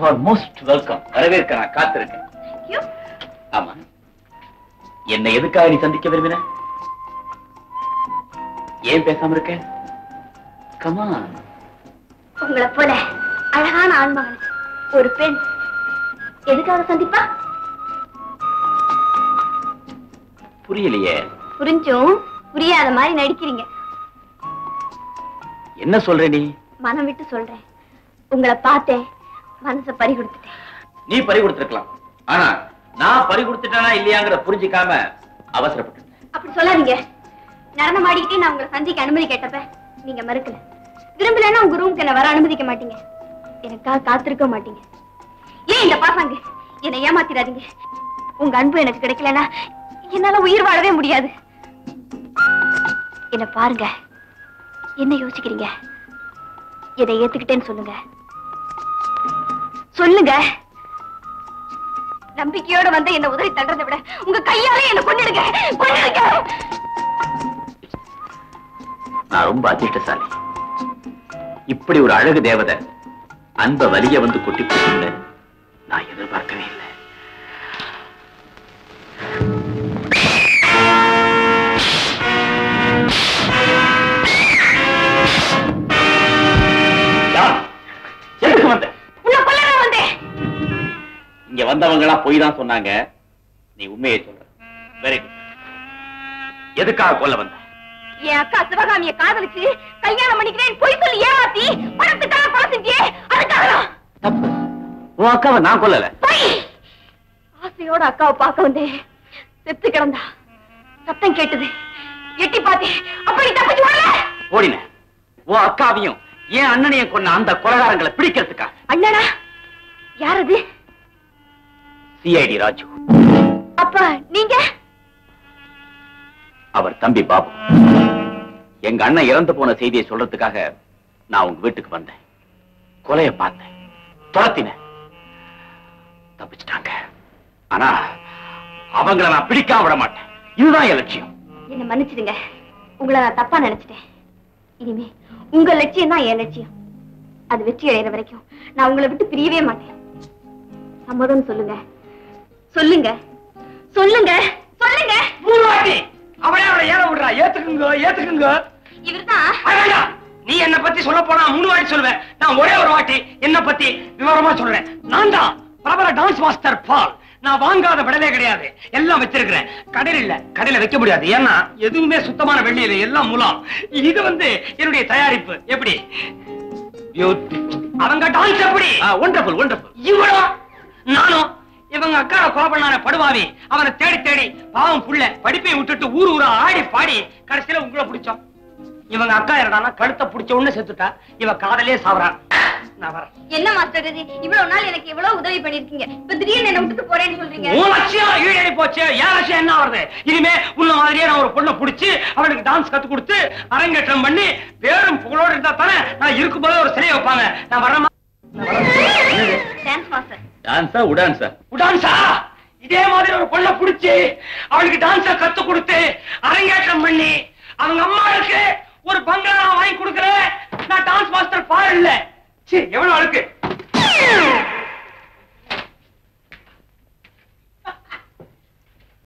You are most welcome. வரவேற்க நான் காத்திருக்கேன். ஆமா, என்னை எதுக்காக நீ சந்திக்க விரும்பின? ஏன் பேசாம இருக்க? Come on. உங்களை போல அழகான ஆண்மகன் ஒரு பெண் எதுக்காக சந்திப்பா? புரியலையே. புரிஞ்சும் புரியாத மாதிரி நடிக்கிறீங்க. என்ன சொல்ற நீ? மனம் விட்டு சொல்றேன். உங்களை பார்த்தேன், மனசை பறி கொடுத்துட்டேன். நீ பறி கொடுத்திருக்கலாம், ஆனா நான் பறி கொடுத்துட்டேனா இல்லையாங்கிற புரிஞ்சிக்காம அவசரப்பட்டு. அப்படி சொல்லாதீங்க. நடனம் ஆடிக்கிட்டே நான் உங்களை சந்திக்க அனுமதி கேட்டப்ப நீங்க மறுக்கல. விரும்பலன்னா உங்க ரூமுக்கு என்ன வர அனுமதிக்க மாட்டீங்க, எனக்காக காத்திருக்க மாட்டீங்க. ஏன் இந்த பாசாங்க? என்னை ஏமாத்திராதீங்க. உங்க அன்பு எனக்கு கிடைக்கலன்னா என்னால உயிர் வாழவே முடியாது. என்ன பாருங்க, என்ன யோசிக்கிறீங்க? எதை ஏத்துக்கிட்டேன்னு சொல்லுங்க. சொல்லுங்க. நம்பிக்கையோட வந்து என்ன உதறி தள்ளுறதை விட உங்க கையாலே என்ன கொன்னிடுங்க. நான் ரொம்ப அதிர்ஷ்டசாலி. இப்படி ஒரு அழகு தேவதை அன்ப வலிய வந்து கொட்டி போட்டு நான் எதிர்பார்க்கவே இல்லை. இங்க வந்தவங்களா போய் தான் சொன்னாங்க. நீ உண்மையை சொல்ற. Very good. எதுக்காக கொல்ல வந்த? என் அக்கா சிவகாமியை காதலிச்சு கல்யாணம் பண்ணிக்கிறேன் போய் சொல்லி ஏமாத்தி பணத்துக்காக கொலை செஞ்சியே, அதுக்காக. தப்பு. உன் அக்காவை நான் கொல்லல. ஆசையோட அக்காவை பார்க்க வந்தேன். செத்து கிடந்தா. சத்தம் கேட்டது, எட்டி பார்த்தேன். அப்படி தப்பிச்சு ஓடல. ஓடின. உன் அக்காவையும் என் அண்ணனையும் கொன்ன அந்த கொலைகாரங்களை பிடிக்கிறதுக்கா? அண்ணனா? யார் அது? சிஐடி ராஜு. அப்பா நீங்க? அவர் தம்பி பாபு. எங்க அண்ணன் இறந்து போன செய்தியை சொல்றதுக்காக நான் உங்க வீட்டுக்கு வந்தேன். கொலையை பார்த்தேன், துரத்தினேன். தப்பிச்சிட்டாங்க. ஆனா அவங்கள நான் பிடிக்காம விட மாட்டேன். இதுதான் என் லட்சியம். என்ன மன்னிச்சிடுங்க, உங்களை நான் தப்பா நினைச்சிட்டேன். இனிமே உங்க லட்சியம் தான் என் லட்சியம். அது வெற்றி அடைகிற வரைக்கும் நான் உங்களை விட்டு பிரியவே மாட்டேன். சம்மதம் சொல்லுங்க. சொல்லுங்க சொல்லுங்க சொல்லுங்க. அவளே அவளை ஏற விடுறா. ஏத்துக்குங்க ஏத்துக்குங்க. இவர்தான். நீ என்ன பத்தி சொல்ல போனா 3 வாட்டி சொல்லுவேன். நான் ஒரே ஒரு வாட்டி என்ன பத்தி விவரமா சொல்றேன். நான் தான் பிரபல டான்ஸ் மாஸ்டர் பால். நான் வாங்காத விடவே கிடையாது, எல்லாம் வச்சிருக்கிறேன். கடையில் இல்ல, கடையில வைக்க முடியாது. ஏன்னா எதுவுமே சுத்தமான வெள்ளி இல்லை, எல்லாம் மூலம். இது என்னுடைய தயாரிப்பு. எப்படி அவங்க டான்ஸ் எப்படி? Wonderful wonderful. இவ்வளோ நானும் இவங்க அக்காவை கொலை பண்ணான படுவாவி அவனை தேடி தேடி பாவம் புள்ள படிப்பை விட்டுட்டு ஊர் ஊரா ஆடி பாடி கடைசியில உங்களை பிடிச்சோம். இவங்க அக்கா என்னடானா கழுத்தை பிடிச்ச உடனே செத்துட்டா. இவ காதலே சாவறான். நான் வரேன். என்ன மாஸ்டர் இது? இவ்வளவு நாள் எனக்கு இவ்வளவு உதவி பண்ணிருக்கீங்க, இப்ப திடீர்னு என்ன விட்டுட்டு போறேன்னு சொல்றீங்க. உன் லட்சியம் ஈடேறி போச்சு. என் லட்சியம் என்ன வருது? இனிமே உன்ன மாதிரியே நான் ஒரு பொண்ணை பிடிச்சி அவனுக்கு டான்ஸ் கத்து கொடுத்து அரங்கேற்றம் பண்ணி பேரும் புகழோடு இருந்தா தானே நான் இருக்கும்போது ஒரு சிலையை வைப்பாங்க. நான் வரேன். Dance master. டான்ஸா உடான்ஸா? உடான்ஸா? இதே மாதிரி ஒரு பொண்ணை பிடிச்சி அவளுக்கு டான்ஸ கத்து கொடுத்து அரங்கேற்றம் பண்ணி அவங்க அம்மாவுக்கு ஒரு பங்களா வாங்கி கொடுக்கிறேன். நான் டான்ஸ் மாஸ்டர் பாரு இல்ல. எவ்வளவு அழுக்கு.